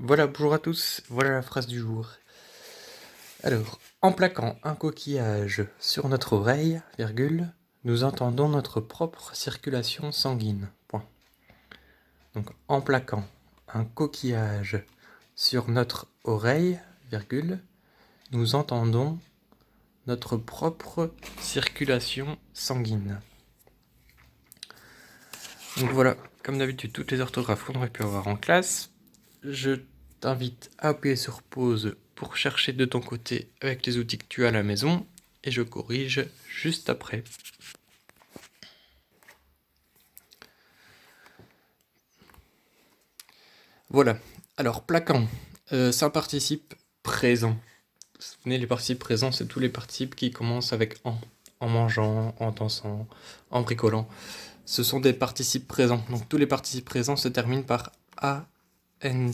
Voilà, bonjour à tous, voilà la phrase du jour. Alors, en plaquant un coquillage sur notre oreille, virgule, nous entendons notre propre circulation sanguine. Point. Donc, en plaquant un coquillage sur notre oreille, virgule, nous entendons notre propre circulation sanguine. Donc voilà, comme d'habitude, toutes les orthographes qu'on aurait pu avoir en classe. Je t'invite à appuyer sur pause pour chercher de ton côté avec les outils que tu as à la maison et je corrige juste après. Voilà, alors plaquant, c'est un participe présent. Vous vous souvenez, les participes présents, c'est tous les participes qui commencent avec en mangeant, en dansant, en bricolant. Ce sont des participes présents, donc tous les participes présents se terminent par ANT,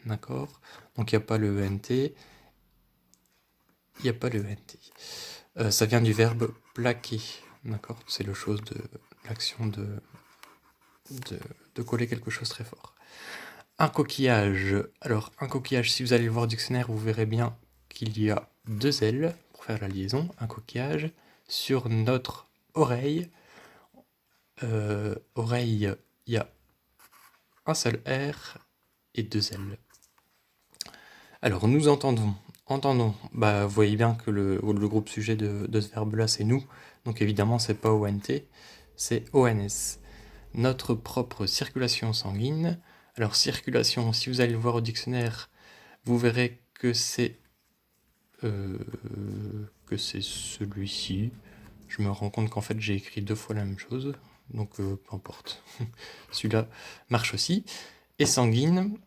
d'accord? Donc il n'y a pas le ENT, il n'y a pas le ENT. Ça vient du verbe plaquer, d'accord? C'est le chose de l'action de coller quelque chose très fort. Un coquillage. Alors, un coquillage, si vous allez le voir au dictionnaire, vous verrez bien qu'il y a deux L pour faire la liaison. Un coquillage sur notre oreille. Oreille, il y a un seul R et deux L. Alors, nous entendons. Entendons. Bah, vous voyez bien que le groupe sujet de ce verbe-là, c'est nous. Donc, évidemment, c'est pas ONT, c'est ONS. Notre propre circulation sanguine. Alors, circulation, si vous allez le voir au dictionnaire, vous verrez que c'est celui-ci. Je me rends compte qu'en fait, j'ai écrit deux fois la même chose. Donc, peu importe. Celui-là marche aussi. Et sanguine.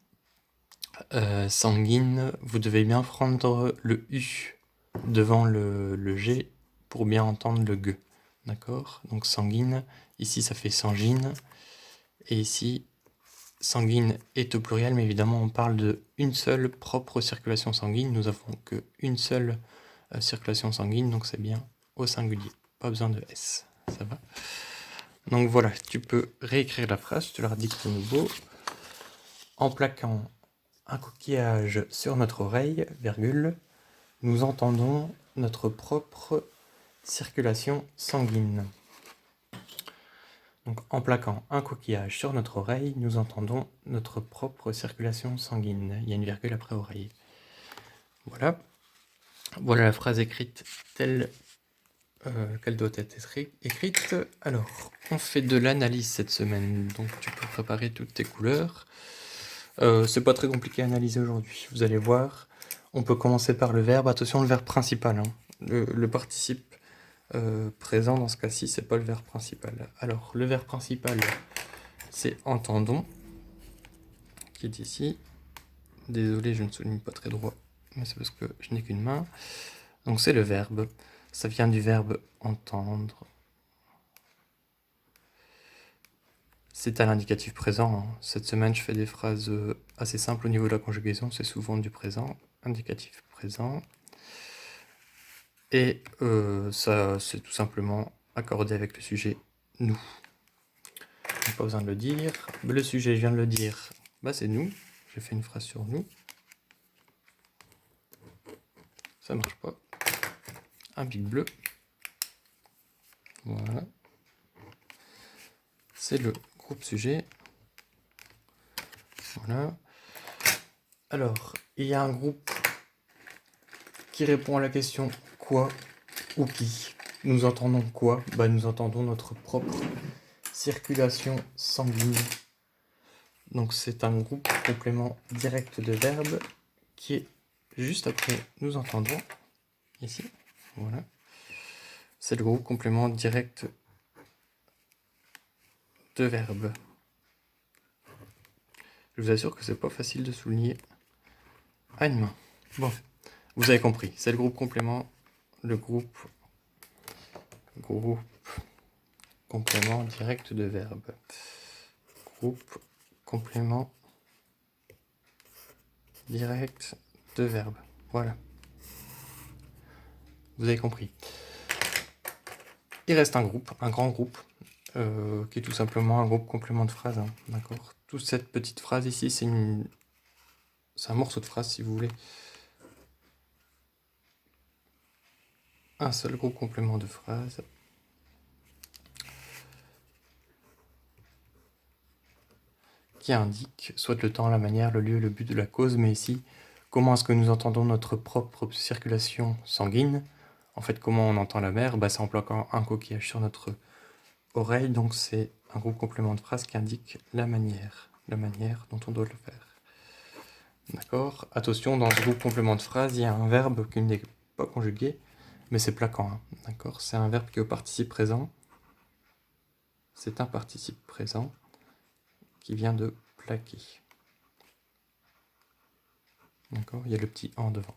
Sanguine, vous devez bien prendre le U devant le G pour bien entendre le G. D'accord? Donc sanguine, ici ça fait sangine. Et ici, sanguine est au pluriel, mais évidemment on parle de une seule propre circulation sanguine. Nous avons qu'une seule circulation sanguine, donc c'est bien au singulier. Pas besoin de S. Ça va? Donc voilà, tu peux réécrire la phrase, je te la redicte de nouveau. En plaquant un coquillage sur notre oreille, virgule, nous entendons notre propre circulation sanguine. Donc en plaquant un coquillage sur notre oreille, nous entendons notre propre circulation sanguine. Il y a une virgule après oreille. Voilà. Voilà la phrase écrite telle qu'elle doit être écrite. Alors, on fait de l'analyse cette semaine, donc tu peux préparer toutes tes couleurs. C'est pas très compliqué à analyser aujourd'hui, vous allez voir. On peut commencer par le verbe. Attention, le verbe principal. Le participe présent, dans ce cas-ci, c'est pas le verbe principal. Alors, le verbe principal, c'est entendons, qui est ici. Désolé, je ne souligne pas très droit, mais c'est parce que je n'ai qu'une main. Donc, c'est le verbe. Ça vient du verbe entendre. C'est à l'indicatif présent. Cette semaine, je fais des phrases assez simples au niveau de la conjugaison. C'est souvent du présent. Indicatif présent. Et ça, c'est tout simplement accordé avec le sujet nous. Pas besoin de le dire. Le sujet, je viens de le dire, bah c'est nous. J'ai fait une phrase sur nous. Ça marche pas. Un big bleu. Voilà. C'est le groupe sujet. Voilà. Alors, il y a un groupe qui répond à la question quoi ou qui. Nous entendons quoi? Bah, nous entendons notre propre circulation sanguine. Donc c'est un groupe complément direct de verbe qui est juste après nous entendons. Ici, voilà. C'est le groupe complément direct de verbe. Je vous assure que c'est pas facile de souligner à une main. Bon, vous avez compris, c'est le groupe complément, le groupe complément direct de verbe. Groupe complément direct de verbe. Voilà. Vous avez compris. Il reste un groupe, un grand groupe, qui est tout simplement un groupe complément de phrase. D'accord. Toute cette petite phrase ici, c'est une c'est un morceau de phrase si vous voulez. Un seul gros complément de phrase. Qui indique soit le temps, la manière, le lieu, le but de la cause, mais ici, comment est-ce que nous entendons notre propre circulation sanguine. En fait, comment on entend la mer, c'est en plaquant un coquillage sur notre oreille, donc c'est un gros complément de phrase qui indique la manière dont on doit le faire. D'accord. Attention, dans ce groupe complément de phrase, il y a un verbe qui n'est pas conjugué, mais c'est plaquant. Hein. D'accord. C'est un verbe qui est au participe présent. C'est un participe présent qui vient de plaquer. D'accord. Il y a le petit en devant.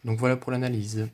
Donc voilà pour l'analyse.